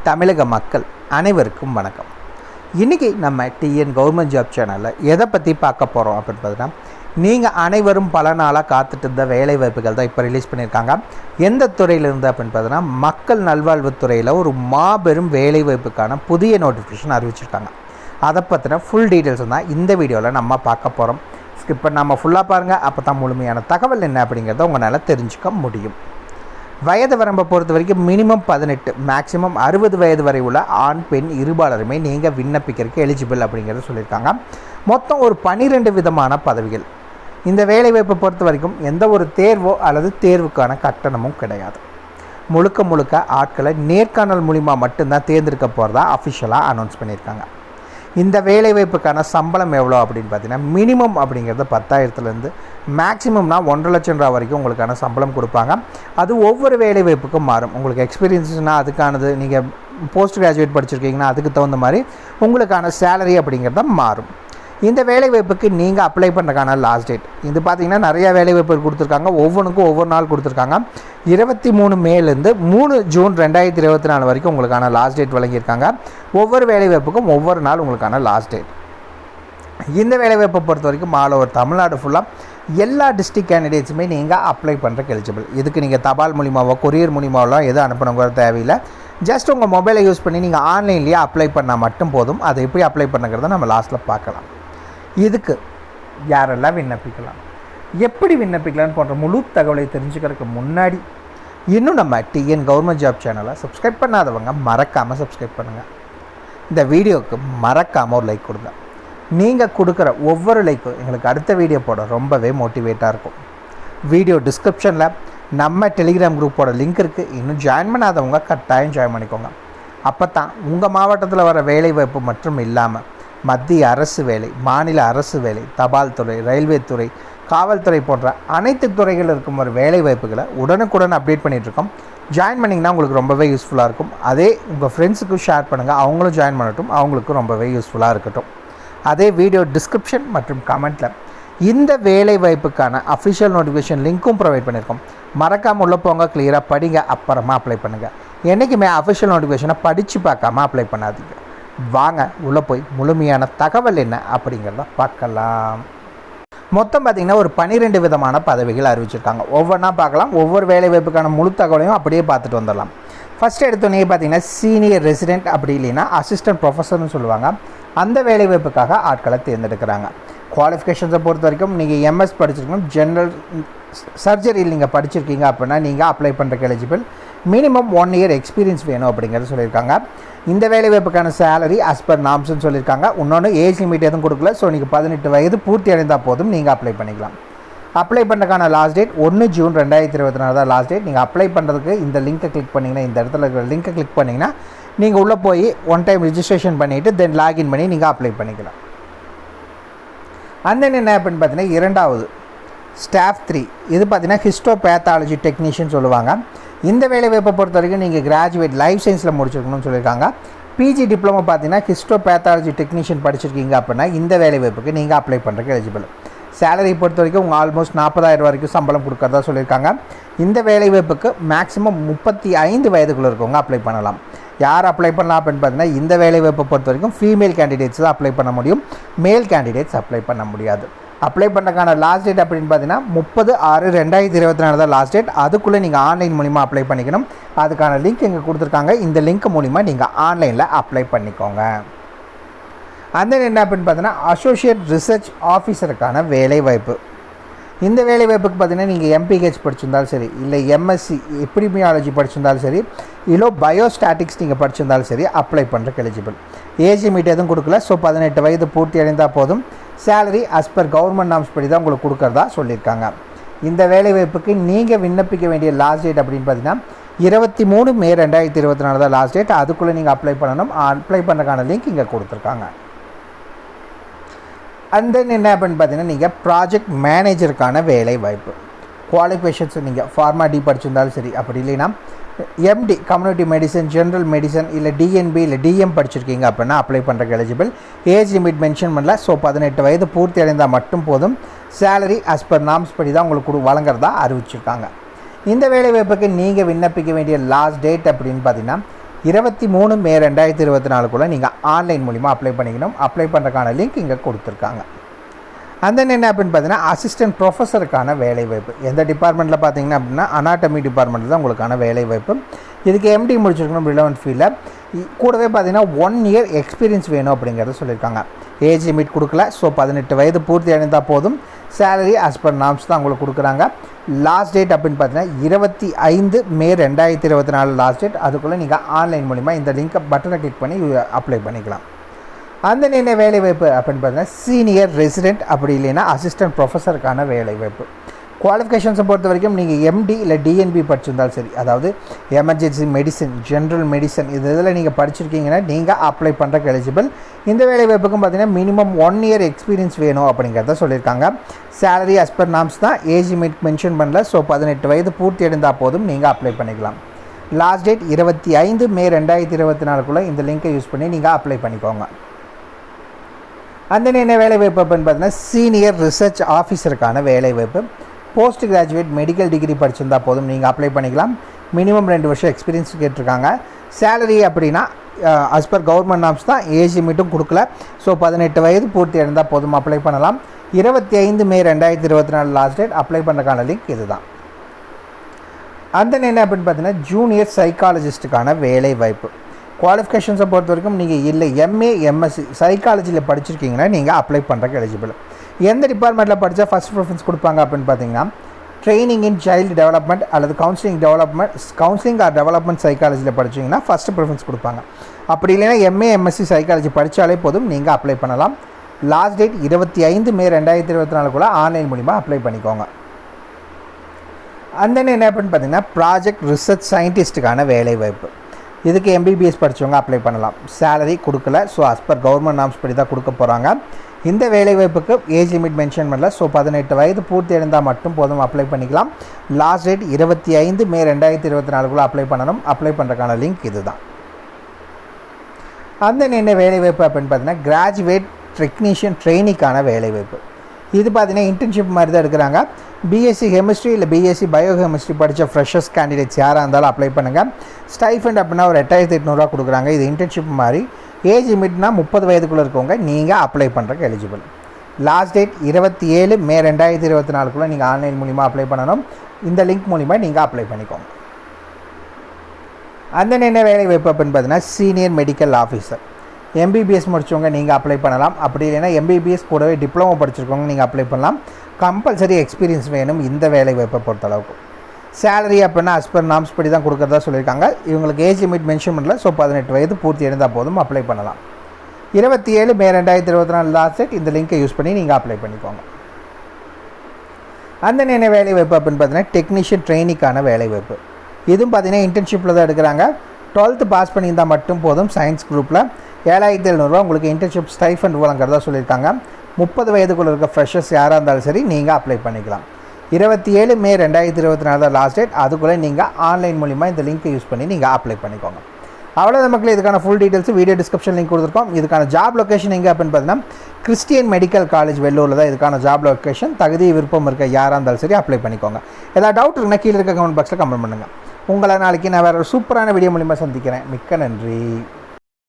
தமிழக மக்கள் அனைவருக்கும் வணக்கம். இன்றைக்கி நம்ம டிஎன் கவர்மெண்ட் ஜாப் சேனலில் எதை பற்றி பார்க்க போகிறோம் அப்படின்னு பார்த்தீங்கன்னா, நீங்கள் அனைவரும் பல நாளாக காத்துட்டு இருந்த வேலை வாய்ப்புகள் தான் இப்போ ரிலீஸ் பண்ணியிருக்காங்க. எந்த துறையிலிருந்து அப்படின்னு பார்த்தீங்கன்னா, மக்கள் நல்வாழ்வுத்துறையில் ஒரு மாபெரும் வேலை வாய்ப்புக்கான புதிய நோட்டிஃபிகேஷன் அறிவிச்சிருக்காங்க. அதை பற்றின ஃபுல் டீட்டெயில்ஸ் தான் இந்த வீடியோவில் நம்ம பார்க்க போகிறோம். ஸ்கிப் பண்ணாமல் ஃபுல்லாக பாருங்கள். அப்போ தான் முழுமையான தகவல் என்ன அப்படிங்கிறத உங்களால் தெரிஞ்சுக்க முடியும். வயது வரம்பை பொறுத்த வரைக்கும் மினிமம் 18 மேக்ஸிமம் 60 வயது வரை உள்ள ஆண் பெண் இருபாலருமே நீங்கள் விண்ணப்பிக்கிறதுக்கு எலிஜிபிள் அப்படிங்கிறத சொல்லியிருக்காங்க. மொத்தம் ஒரு 12 விதமான பதவிகள். இந்த வேலைவாய்ப்பை பொறுத்த வரைக்கும் எந்த ஒரு தேர்வோ அல்லது தேர்வுக்கான கட்டணமும் கிடையாது. முழுக்க ஆட்களை நேர்காணல் மூலிமா மட்டும்தான் தேர்ந்தெடுக்க போகிறதா அஃபிஷியலாக அனௌன்ஸ் பண்ணியிருக்காங்க. இந்த வேலைவாய்ப்புக்கான சம்பளம் எவ்வளோ அப்படின்னு பார்த்தீங்கன்னா, மினிமம் அப்படிங்கிறது 10,000லேருந்து மேக்ஸிமம்னா 1,50,000 ரூபா வரைக்கும் உங்களுக்கான சம்பளம் கொடுப்பாங்க. அது ஒவ்வொரு வேலைவாய்ப்புக்கும் மாறும். உங்களுக்கு எக்ஸ்பீரியன்ஸ்னால் அதுக்கானது, நீங்கள் போஸ்ட் கிராஜுவேட் படிச்சிருக்கீங்கன்னா அதுக்கு தகுந்த மாதிரி உங்களுக்கான சேலரி அப்படிங்கிறத மாறும். இந்த வேலைவாய்ப்புக்கு நீங்கள் அப்ளை பண்ணுறதுக்கான லாஸ்ட் டேட் இது பார்த்திங்கன்னா நிறையா வேலைவாய்ப்புகள் கொடுத்துருக்காங்க. ஒவ்வொன்றுக்கும் ஒவ்வொரு நாள் கொடுத்துருக்காங்க. 23 மேலேருந்து 3 ஜூன் 2024 வரைக்கும் உங்களுக்கான லாஸ்ட் டேட் வழங்கியிருக்காங்க. ஒவ்வொரு வேலைவாய்ப்புக்கும் ஒவ்வொரு நாள் உங்களுக்கான லாஸ்ட் டேட். இந்த வேலைவாய்ப்பை பொறுத்த வரைக்கும் ஆல் ஓவர் தமிழ்நாடு ஃபுல்லாக எல்லா டிஸ்ட்ரிக்ட் கேண்டிடேட்ஸுமே நீங்கள் அப்ளை பண்ணுறக்கு எலிஜிபிள். இதுக்கு நீங்கள் தபால் மூலிமாவோ கொரியர் மூலிமாவெலாம் எதுவும் அனுப்பணுங்கிற தேவையில்லை. ஜஸ்ட் உங்கள் மொபைலை யூஸ் பண்ணி நீங்கள் ஆன்லைன்லேயே அப்ளை பண்ணால் மட்டும் போதும். அதை எப்படி அப்ளை பண்ணுங்கிறத நம்ம லாஸ்ட்டில் பார்க்கலாம். இதுக்கு யாரெல்லாம் விண்ணப்பிக்கலாம், எப்படி விண்ணப்பிக்கலான்னு போன்ற முழு தகவலை தெரிஞ்சுக்கிறதுக்கு முன்னாடி இன்னும் நம்ம டிஎன் கவர்மெண்ட் ஜாப் சேனலை சப்ஸ்கிரைப் பண்ணாதவங்க மறக்காமல் சப்ஸ்கிரைப் பண்ணுங்கள். இந்த வீடியோவுக்கு மறக்காமல் ஒரு லைக் கொடுங்க. நீங்கள் கொடுக்குற ஒவ்வொரு லைக்கும் எங்களுக்கு அடுத்த வீடியோ போட ரொம்பவே மோட்டிவேட்டாக இருக்கும். வீடியோ டிஸ்கிரிப்ஷனில் நம்ம டெலிகிராம் குரூப்போட லிங்க் இருக்குது. இன்னும் ஜாயின் பண்ணாதவங்க கட்டாயம் ஜாயின் பண்ணிக்கோங்க. அப்போ தான் உங்கள் மாவட்டத்தில் வர வேலைவாய்ப்பு மற்றும் இல்லாமல் மத்திய அரசு வேலை, மாநில அரசு வேலை, தபால் துறை, ரயில்வே துறை, காவல்துறை போன்ற அனைத்து துறைகளில் இருக்கும் ஒரு வேலை வாய்ப்புகளை உடனுக்குடன் அப்டேட் பண்ணிகிட்ருக்கோம். ஜாயின் பண்ணிங்கன்னா உங்களுக்கு ரொம்பவே யூஸ்ஃபுல்லாக இருக்கும். அதே உங்கள் ஃப்ரெண்ட்ஸுக்கும் ஷேர் பண்ணுங்கள், அவங்களும் ஜாயின் பண்ணட்டும், அவங்களுக்கும் ரொம்பவே யூஸ்ஃபுல்லாக இருக்கட்டும். அதே வீடியோ டிஸ்கிரிப்ஷன் மற்றும் கமெண்ட்டில் இந்த வேலை வாய்ப்புக்கான அஃபிஷியல் நோட்டிஃபிகேஷன் லிங்க்கும் ப்ரொவைட் பண்ணியிருக்கோம். மறக்காமல் உள்ளே போங்க, கிளியராக படிங்க, அப்புறமா அப்ளை பண்ணுங்கள். என்றைக்குமே அஃபிஷியல் நோட்டிஃபிகேஷனை படித்து பார்க்காம அப்ளை பண்ணாதீங்க. வாங்க உள்ளே போய் முழுமையான தகவல் என்ன அப்படிங்கிறத பார்க்கலாம். மொத்தம் பார்த்திங்கன்னா ஒரு 12 விதமான பதவிகள் அறிவிச்சிருக்காங்க. ஒவ்வொன்றா பார்க்கலாம். ஒவ்வொரு வேலை வாய்ப்புக்கான முழு தகவலையும் அப்படியே பார்த்துட்டு வந்துடலாம். ஃபஸ்ட் எடுத்தோடனே பார்த்திங்கன்னா சீனியர் ரெசிடென்ட், அப்படி இல்லைன்னா அசிஸ்டன்ட் ப்ரொஃபஸர்னு சொல்லுவாங்க. அந்த வேலை வாய்ப்புக்காக ஆட்களை தேர்ந்தெடுக்கிறாங்க. குவாலிஃபிகேஷன்ஸை பொறுத்த வரைக்கும் நீங்கள் எம்எஸ் படிச்சிருக்கணும். ஜென்ரல் சர்ஜரியில் நீங்கள் படிச்சிருக்கீங்க அப்படின்னா நீங்கள் அப்ளை பண்ணுறக்கு எலிஜிபிள். மினிமம் 1 இயர் எக்ஸ்பீரியன்ஸ் வேணும் அப்படிங்கிறது சொல்லியிருக்காங்க. இந்த வேலைவாய்ப்புக்கான சேலரி as per நார்ம்ஸ்னு சொல்லியிருக்காங்க. இன்னொன்று ஏஜ் லிமிட் எதுவும் கொடுக்கல. ஸோ நீங்கள் 18 வயது பூர்த்தி அடைந்தால் போதும் நீங்கள் அப்ளை பண்ணிக்கலாம். அப்ளை பண்ணுறதுக்கான லாஸ்ட் டேட் 1 ஜூன் 2024 தான் லாஸ்ட் டேட். நீங்கள் அப்ளை பண்ணுறதுக்கு இந்த லிங்க்கை கிளிக் பண்ணிங்கன்னா, இந்த இடத்துல இருக்கிற லிங்க்கை கிளிக் பண்ணிங்கன்னா நீங்கள் உள்ளே போய் 1 டைம் ரிஜிஸ்ட்ரேஷன் பண்ணிவிட்டு தென் லாகின் பண்ணி நீங்கள் அப்ளை பண்ணிக்கலாம். அந்த என்ன அப்படின்னு பார்த்தீங்கன்னா, இரண்டாவது ஸ்டாஃப் 3 இது பார்த்தீங்கன்னா ஹிஸ்டோபேத்தாலஜி டெக்னீஷியன் சொல்லுவாங்க. இந்த வேலைவாய்ப்பை பொறுத்த வரைக்கும் நீங்கள் கிராஜுவேட் லைஃப் சயின்ஸில் முடிச்சிருக்கணும்னு சொல்லியிருக்காங்க. பிஜி டிப்ளமோ பார்த்தீங்கன்னா ஹிஸ்டோபேத்தாலஜி டெக்னீஷியன் படிச்சிருக்கீங்க அப்படின்னா இந்த வேலைவாய்ப்புக்கு நீங்கள் அப்ளை பண்ணுறதுக்கு எலிஜிபிள். சேலரி பொறுத்த வரைக்கும் உங்கள் ஆல்மோஸ்ட் 40,000 வரைக்கும் சம்பளம் கொடுக்கறதா சொல்லியிருக்காங்க. இந்த வேலைவாய்ப்புக்கு மேக்ஸிமம் 35 வயதுக்குள்ளே இருக்கவங்க அப்ளை பண்ணலாம். யார் அப்ளை பண்ணலாம் அப்படின்னு பார்த்தீங்கன்னா, இந்த வேலைவாய்ப்பை பொறுத்த வரைக்கும் ஃபீமேல் கேண்டிடேட்ஸ் தான் அப்ளை பண்ண முடியும். மேல் கேண்டிடேட்ஸ் அப்ளை பண்ண முடியாது. அப்ளை பண்ணுறதுக்கான லாஸ்ட் டேட் அப்படின்னு பார்த்தீங்கன்னா 30/6/2024 தான் லாஸ்ட் டேட். அதுக்குள்ளே நீங்கள் ஆன்லைன் மூலிமா அப்ளை பண்ணிக்கணும். அதுக்கான லிங்க் இங்கே கொடுத்துருக்காங்க. இந்த லிங்க் மூலிமா நீங்கள் ஆன்லைனில் அப்ளை பண்ணிக்கோங்க. அந்த என்ன அப்படின்னு பார்த்தீங்கன்னா அசோசியேட் ரிசர்ச் ஆஃபீஸருக்கான வேலை வாய்ப்பு. இந்த வேலை வாய்ப்புக்கு பார்த்தீங்கன்னா நீங்கள் எம்பிஹெச் படிச்சிருந்தாலும் சரி, இல்லை எம்எஸ்சி எபிடமியாலஜி படிச்சிருந்தாலும் சரி, இல்லை பயோஸ்டாட்டிக்ஸ் நீங்கள் படிச்சிருந்தாலும் சரி அப்ளை பண்ணுறக்கு எலிஜிபிள். ஏஜ் லிமிட் எதுவும் கொடுக்கல. ஸோ 18 வயது பூர்த்தி அடைந்தால் போதும். Salary as per government norms படி தான் உங்களுக்கு கொடுக்குறதா சொல்லியிருக்காங்க. இந்த வேலைவாய்ப்புக்கு நீங்கள் விண்ணப்பிக்க வேண்டிய லாஸ்ட் டேட் அப்படின்னு பார்த்தீங்கன்னா 23 மே 2024 தான் லாஸ்ட் டேட். அதுக்குள்ளே நீங்கள் அப்ளை பண்ணணும். அப்ளை பண்ணுறதுக்கான லிங்க் இங்கே கொடுத்துருக்காங்க. அண்ட் தென் என்ன அப்படின்னு பார்த்தீங்கன்னா, நீங்கள் ப்ராஜெக்ட் மேனேஜருக்கான வேலை வாய்ப்பு. குவாலிஃபிகேஷன்ஸ் நீங்கள் ஃபார்மா டி படிச்சிருந்தாலும் சரி, அப்படி இல்லைன்னா MD community medicine, general medicine, இல்லை டிஎன்பி இல்லை டிஎம் படிச்சிருக்கீங்க அப்படின்னா அப்ளை பண்ணுறக்கு எலிஜிபிள். ஏஜ் லிமிட் மென்ஷன் பண்ணல. ஸோ 18 வயது பூர்த்தி அடைந்தால் மட்டும் போதும். சேலரி as per நார்ம்ஸ் படி தான் உங்களுக்கு வழங்குறதா அறிவிச்சிருக்காங்க. இந்த வேலைவாய்ப்புக்கு நீங்கள் விண்ணப்பிக்க வேண்டிய லாஸ்ட் டேட் அப்படின்னு பார்த்தீங்கன்னா 23 மே 2024 நீங்கள் ஆன்லைன் மூலிமா அப்ளை பண்ணிக்கணும். அப்ளை பண்ணுறதுக்கான லிங்க் இங்கே கொடுத்துருக்காங்க. அந்த என்ன அப்படின்னு பார்த்தீங்கன்னா அசிஸ்டன்ட் ப்ரொஃபஸருக்கான வேலைவாய்ப்பு. எந்த டிபார்ட்மெண்ட்டில் பார்த்தீங்கன்னா அப்படின்னா அனாட்டமி டிபார்ட்மெண்ட் தான் உங்களுக்கான வேலைவாய்ப்பு. இதுக்கு எம்டி முடிச்சிருக்கணும் ரிலவெண்ட் ஃபீல்டில். கூடவே பார்த்தீங்கன்னா 1 இயர் எக்ஸ்பீரியன்ஸ் வேணும் அப்படிங்கிறத சொல்லியிருக்காங்க. ஏஜ் லிமிட் கொடுக்கல. ஸோ 18 வயது பூர்த்தி அடைந்தால் போதும். சேலரி ஆஸ் பர் நார்ம்ஸ் தான் உங்களுக்கு கொடுக்குறாங்க. லாஸ்ட் டேட் அப்படின்னு பார்த்தீங்கன்னா 25 மே 2024 லாஸ்ட் டேட். அதுக்குள்ளே நீங்கள் ஆன்லைன் மூலிமா இந்த லிங்கை பட்டனை கிளிக் பண்ணி அப்ளை பண்ணிக்கலாம். அந்த என்ன வேலைவாய்ப்பு அப்படின்னு பார்த்தீங்கன்னா சீனியர் ரெசிடென்ட் அப்படி இல்லைன்னா அசிஸ்டன்ட் ப்ரொஃபஸருக்கான வேலைவாய்ப்பு. குவாலிஃபிகேஷன்ஸை பொறுத்த வரைக்கும் நீங்கள் எம்டி இல்லை டிஎன்பி படிச்சிருந்தாலும் சரி, அதாவது எமர்ஜென்சி மெடிசன், ஜென்ரல் மெடிசன் இதில் நீங்கள் படிச்சிருக்கீங்கன்னா நீங்கள் அப்ளை பண்ணுறக்கு எலிஜிபிள். இந்த வேலைவாய்ப்புக்கும் பார்த்தீங்கன்னா மினிமம் 1 இயர் எக்ஸ்பீரியன்ஸ் வேணும் அப்படிங்கிறத சொல்லியிருக்காங்க. சேலரி ஆஸ் பர் நார்ம்ஸ் தான். ஏஜ் லிமிட் மென்ஷன் பண்ணல. ஸோ 18 வயது பூர்த்தி அடைந்தால் போதும் நீங்கள் அப்ளை பண்ணிக்கலாம். லாஸ்ட் டேட் 25 மே 2024 இந்த லிங்கை யூஸ் பண்ணி நீங்கள் அப்ளை பண்ணிக்கோங்க. அந்த என்ன வேலைவாய்ப்பு அப்படின்னு பார்த்தீங்கன்னா சீனியர் ரிசர்ச் ஆஃபீஸருக்கான வேலைவாய்ப்பு. போஸ்ட் கிராஜுவேட் மெடிக்கல் டிகிரி படிச்சிருந்தால் போதும் நீங்கள் அப்ளை பண்ணிக்கலாம். மினிமம் 2 வருஷம் எக்ஸ்பீரியன்ஸ் கேட்டிருக்காங்க. சேலரி அப்படின்னா அஸ் பர் கவர்மெண்ட் நார்ம்ஸ் தான். ஏஜ் லிமிட்டும் கொடுக்கல. ஸோ 18 வயது பூர்த்தி அடைந்தால் போதும் அப்ளை பண்ணலாம். 25 மே 2024 லாஸ்ட் டேட். அப்ளை பண்ணுறதுக்கான லிங்க் இதுதான். அந்த என்ன அப்படின்னு பார்த்தீங்கன்னா ஜூனியர் சைக்காலஜிஸ்ட்டுக்கான வேலைவாய்ப்பு. குவாலிஃபிகேஷன்ஸை பொறுத்த வரைக்கும் நீங்கள் இல்லை எம்ஏ எம்எஸ்சி சைக்காலஜியில் படிச்சிருக்கீங்கன்னா நீங்கள் அப்ளை பண்ணுறக்கு எலிஜிபிள். எந்த டிபார்ட்மெண்ட்டில் படித்தா ஃபஸ்ட் ப்ரிஃபரன்ஸ் கொடுப்பாங்க அப்படின்னு பார்த்தீங்கன்னா ட்ரைனிங் இன் சைல்டு டெவலப்மெண்ட் அல்லது கவுன்சிலிங் ஆர் டெவலப்மெண்ட் சைக்காலஜியில் படிச்சிங்கன்னா ஃபஸ்ட்டு ப்ரிஃபரன்ஸ் கொடுப்பாங்க. அப்படி இல்லைன்னா எம்ஏ எம்எஸ்சி சைக்காலஜி படித்தாலே போதும் நீங்கள் அப்ளை பண்ணலாம். லாஸ்ட் டேட் 25 மே 2024 ஆன்லைன் மூலிமா அப்ளை பண்ணிக்கோங்க. அந்த என்ன அப்படின்னு பார்த்தீங்கன்னா ப்ராஜெக்ட் ரிசர்ச் சயின்டிஸ்ட்டுக்கான வேலைவாய்ப்பு. இதுக்கு எம்பிபிஎஸ் படித்தவங்க அப்ளை பண்ணலாம். சேலரி கொடுக்கல. So as per government norms படி தான் கொடுக்க போகிறாங்க. இந்த வேலைவாய்ப்புக்கு ஏஜ் லிமிட் மென்ஷன் பண்ணல. ஸோ 18 வயது பூர்த்தி அடைந்தால் மட்டும் போதும் அப்ளை பண்ணிக்கலாம். லாஸ்ட் டேட் 25 மே 2024 அப்ளை பண்ணணும். அப்ளை பண்ணுறதுக்கான லிங்க் இதுதான். அந்த என்ன வேலைவாய்ப்பு அப்படின்னு பார்த்தீங்கன்னா கிராஜுவேட் டெக்னீஷியன் ட்ரெயினிக்கான வேலைவாய்ப்பு. இது பார்த்தீங்கன்னா இன்டர்ன்ஷிப் மாதிரி தான் எடுக்கிறாங்க. பிஎஸ்சி கெமிஸ்ட்ரி இல்லை பிஎஸ்சி பயோகெமிஸ்ட்ரி படித்த ஃப்ரெஷர்ஸ் கேண்டிடேட்ஸ் யாராக இருந்தாலும் அப்ளை பண்ணுங்கள். ஸ்டைஃபண்ட் அப்படின்னா ஒரு 8800 கொடுக்குறாங்க. இது இன்டர்ன்ஷிப் மாதிரி. ஏஜ் லிமிட்னா 30 வயதுக்குள்ளே இருக்கவங்க நீங்கள் அப்ளை பண்ணுறக்கு எலிஜிபிள். லாஸ்ட் டேட் 27 மே 2024 நீங்கள் ஆன்லைன் மூலிமா அப்ளை பண்ணணும். இந்த லிங்க் மூலிமா நீங்கள் அப்ளை பண்ணிக்கோங்க. அந்த என்ன வேலைவாய்ப்பு அப்படின்னு பார்த்தீங்கன்னா சீனியர் மெடிக்கல் ஆஃபீஸர். எம்பிபிஎஸ் முடிச்சவங்க நீங்கள் அப்ளை பண்ணலாம். அப்படி இல்லைன்னா எம்பிபிஎஸ் கூடவே டிப்ளமோ படிச்சிருக்கவங்க நீங்கள் அப்ளை பண்ணலாம். கம்பல்சரி எக்ஸ்பீரியன்ஸ் வேணும் இந்த வேலைவாய்ப்பை பொறுத்தளவுக்கு. சேலரி அப்படின்னா அஸ் பர் நார்ம்ஸ் படி தான் கொடுக்குறதா சொல்லியிருக்காங்க. இவங்களுக்கு ஏஜ் லிமிட் மென்ஷன் பண்ணல. ஸோ 18 வயது பூர்த்தி அடைந்தால் போதும் அப்ளை பண்ணலாம். 27 மே 2024 லாஸ்ட் டேட். இந்த லிங்கை யூஸ் பண்ணி நீங்கள் அப்ளை பண்ணிக்கோங்க. அந்த என்ன வேலைவாய்ப்பு அப்படின்னு பார்த்தீங்கன்னா டெக்னீஷியன் ட்ரெயினிக்கான வேலைவாய்ப்பு. இதுவும் பார்த்தீங்கன்னா இன்டர்ன்ஷிப்பில் தான் எடுக்கிறாங்க. 12th பாஸ் பண்ணியிருந்தால் மட்டும் போதும். சயின்ஸ் குரூப்பில் 7700 உங்களுக்கு இன்டர்ன்ஷிப் ஸ்டைஃபண்ட் வழங்குறதா சொல்லியிருக்காங்க. 30 வயதுக்குள்ளே இருக்க ஃப்ரெஷர்ஸ் யாராக இருந்தாலும் சரி நீங்கள் அப்ளை பண்ணிக்கலாம். 27 மே 2024 லாஸ்ட் டேட். அதுக்குள்ளே நீங்கள் ஆன்லைன் மூலிமா இந்த லிங்க்கை யூஸ் பண்ணி நீங்கள் அப்ளை பண்ணிக்கோங்க. அவ்வளோ மக்கள் இதுக்கான full details video description link கொடுத்துருக்கோம். இதுக்கான ஜாப் லொக்கேஷன் எங்கே அப்படின்னு பார்த்தீங்கன்னா கிறிஸ்டியன் மெடிக்கல் காலேஜ் வெள்ளூரில் தான் இதுக்கான ஜாப் லொக்கேஷன். தகுதி விருப்பம் இருக்க யாராக இருந்தாலும் சரி அப்ளை பண்ணிக்கோங்க. ஏதாவது டவுட் இருக்குன்னா கீழே இருக்க கமெண்ட் பாக்ஸில் கமெண்ட் பண்ணுங்கள். உங்களை நாளைக்கு நான் வேறு ஒரு சூப்பரான வீடியோ மூலிமா சந்திக்கிறேன். மிக்க நன்றி.